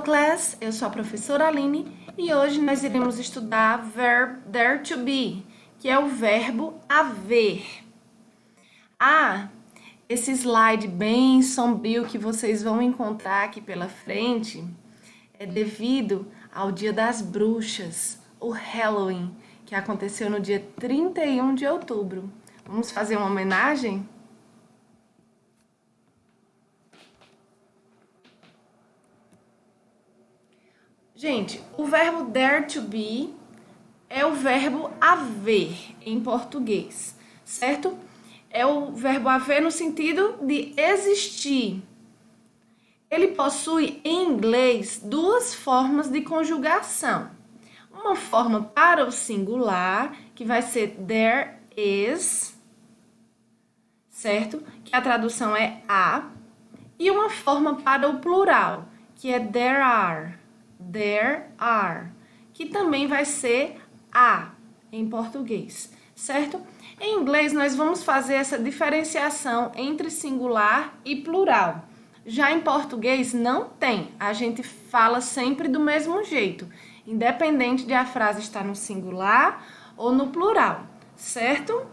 Hello class, eu sou a professora Aline e hoje nós iremos estudar verb there to be, que é o verbo haver. Esse slide bem sombrio que vocês vão encontrar aqui pela frente é devido ao Dia das Bruxas, o Halloween, que aconteceu no dia 31 de outubro. Vamos fazer uma homenagem? Gente, o verbo there to be é o verbo haver em português, certo? É o verbo haver no sentido de existir. Ele possui em inglês duas formas de conjugação. Uma forma para o singular, que vai ser there is, certo? Que a tradução é há. E uma forma para o plural, que é there are. There are, que também vai ser há em português, certo? Em inglês, nós vamos fazer essa diferenciação entre singular e plural. Já em português, não tem. A gente fala sempre do mesmo jeito, independente de a frase estar no singular ou no plural, certo?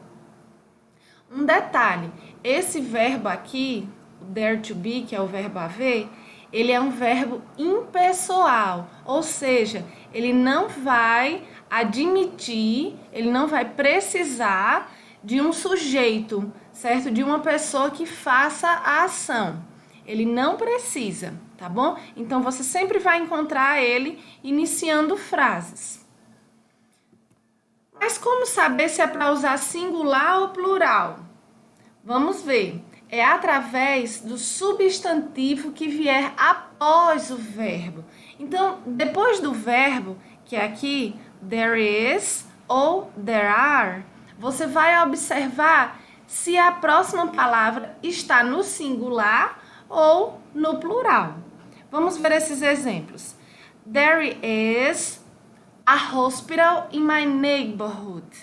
Um detalhe, esse verbo aqui, there to be, que é o verbo haver, ele é um verbo impessoal, ou seja, ele não vai admitir, ele não vai precisar de um sujeito, certo? De uma pessoa que faça a ação. Ele não precisa, tá bom? Então, você sempre vai encontrar ele iniciando frases. Mas como saber se é para usar singular ou plural? Vamos ver. É através do substantivo que vier após o verbo. Então, depois do verbo, que é aqui, there is ou there are, você vai observar se a próxima palavra está no singular ou no plural. Vamos ver esses exemplos. There is a hospital in my neighborhood.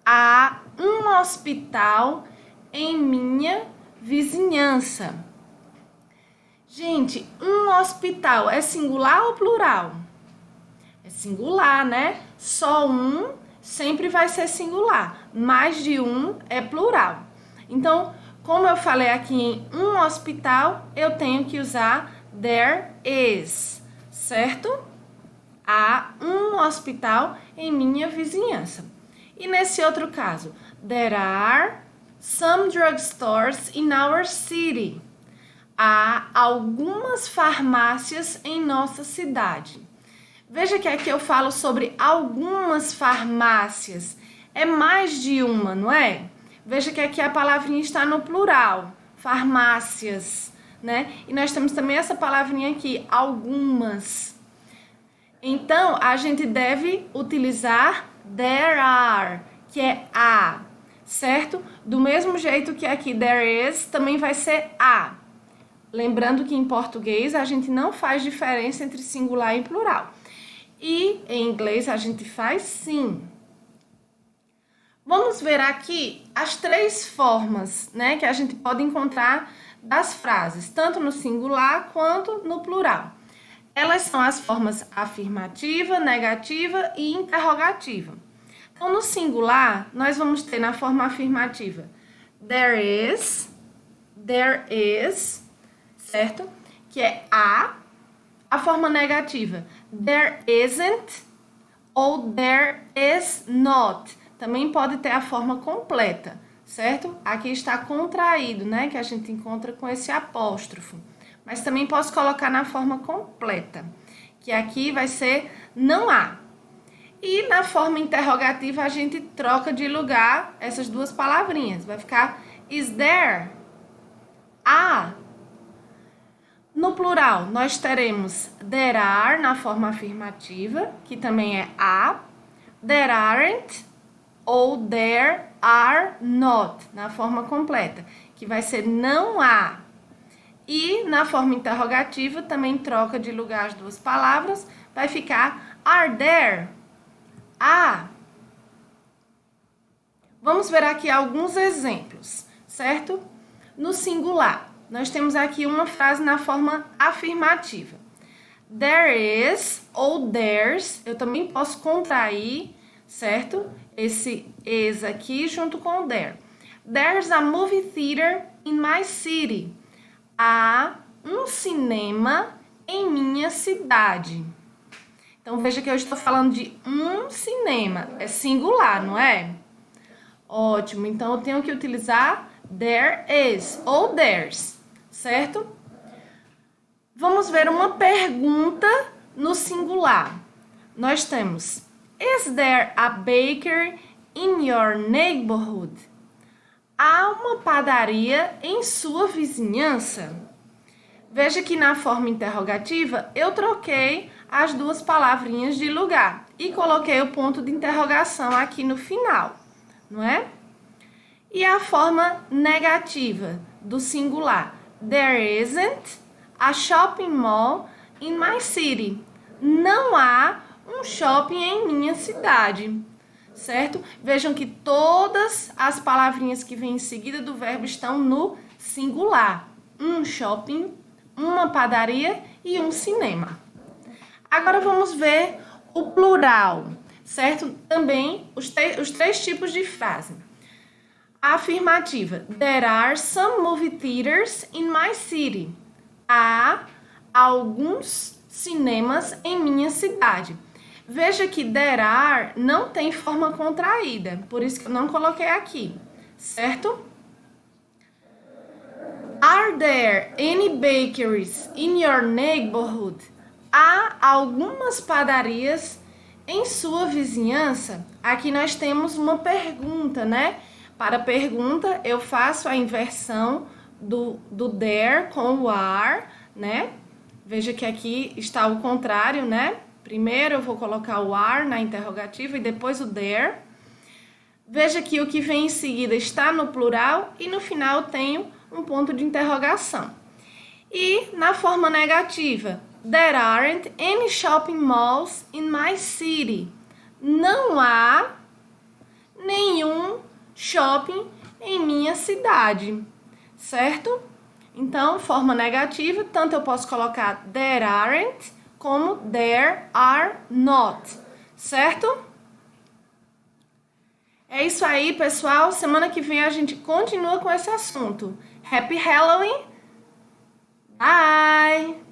Há um hospital em minha vizinhança. Gente, um hospital é singular ou plural? É singular, né? Só um sempre vai ser singular. Mais de um é plural. Então, como eu falei aqui em um hospital, eu tenho que usar there is, certo? Há um hospital em minha vizinhança. E nesse outro caso, there are some drugstores in our city. Há algumas farmácias em nossa cidade. Veja que aqui eu falo sobre algumas farmácias. É mais de uma, não é? Veja que aqui a palavrinha está no plural. Farmácias, né? E nós temos também essa palavrinha aqui, algumas. Então, a gente deve utilizar there are, que é há. Certo? Do mesmo jeito que aqui there is, também vai ser há. Lembrando que em português a gente não faz diferença entre singular e plural. E em inglês a gente faz sim. Vamos ver aqui as três formas, né, que a gente pode encontrar das frases, tanto no singular quanto no plural. Elas são as formas afirmativa, negativa e interrogativa. Então, no singular, nós vamos ter na forma afirmativa there is, certo? Que é há. A forma negativa, there isn't ou there is not. Também pode ter a forma completa, certo? Aqui está contraído, né? Que a gente encontra com esse apóstrofo. Mas também posso colocar na forma completa, que aqui vai ser não há. E na forma interrogativa, a gente troca de lugar essas duas palavrinhas. Vai ficar is there? Há. No plural, nós teremos there are na forma afirmativa, que também é há. There aren't ou there are not na forma completa, que vai ser não há. E na forma interrogativa, também troca de lugar as duas palavras. Vai ficar are there? Vamos ver aqui alguns exemplos, certo? No singular, nós temos aqui uma frase na forma afirmativa. There is ou there's, eu também posso contrair, certo? Esse is aqui junto com o there. There's a movie theater in my city. Há um cinema em minha cidade. Então, veja que eu estou falando de um cinema. É singular, não é? Ótimo. Então, eu tenho que utilizar there is ou there's, certo? Vamos ver uma pergunta no singular. Nós temos: Is there a baker in your neighborhood? Há uma padaria em sua vizinhança? Veja que na forma interrogativa eu troquei as duas palavrinhas de lugar e coloquei o ponto de interrogação aqui no final, não é? E a forma negativa do singular: There isn't a shopping mall in my city. Não há um shopping em minha cidade, certo? Vejam que todas as palavrinhas que vêm em seguida do verbo estão no singular. Um shopping, uma padaria e um cinema. Agora vamos ver o plural, certo? Também os três tipos de frase. A afirmativa: There are some movie theaters in my city. Há alguns cinemas em minha cidade. Veja que there are não tem forma contraída, por isso que eu não coloquei aqui, certo? Are there any bakeries in your neighborhood? Há algumas padarias em sua vizinhança? Aqui nós temos uma pergunta, né? Para pergunta, eu faço a inversão do there com o are, né? Veja que aqui está o contrário, né? Primeiro eu vou colocar o are na interrogativa e depois o there. Veja que o que vem em seguida está no plural e no final tenho um ponto de interrogação. E na forma negativa: There aren't any shopping malls in my city. Não há nenhum shopping em minha cidade, certo? Então, forma negativa, tanto eu posso colocar there aren't como there are not, certo? É isso aí, pessoal. Semana que vem a gente continua com esse assunto. Happy Halloween! Bye!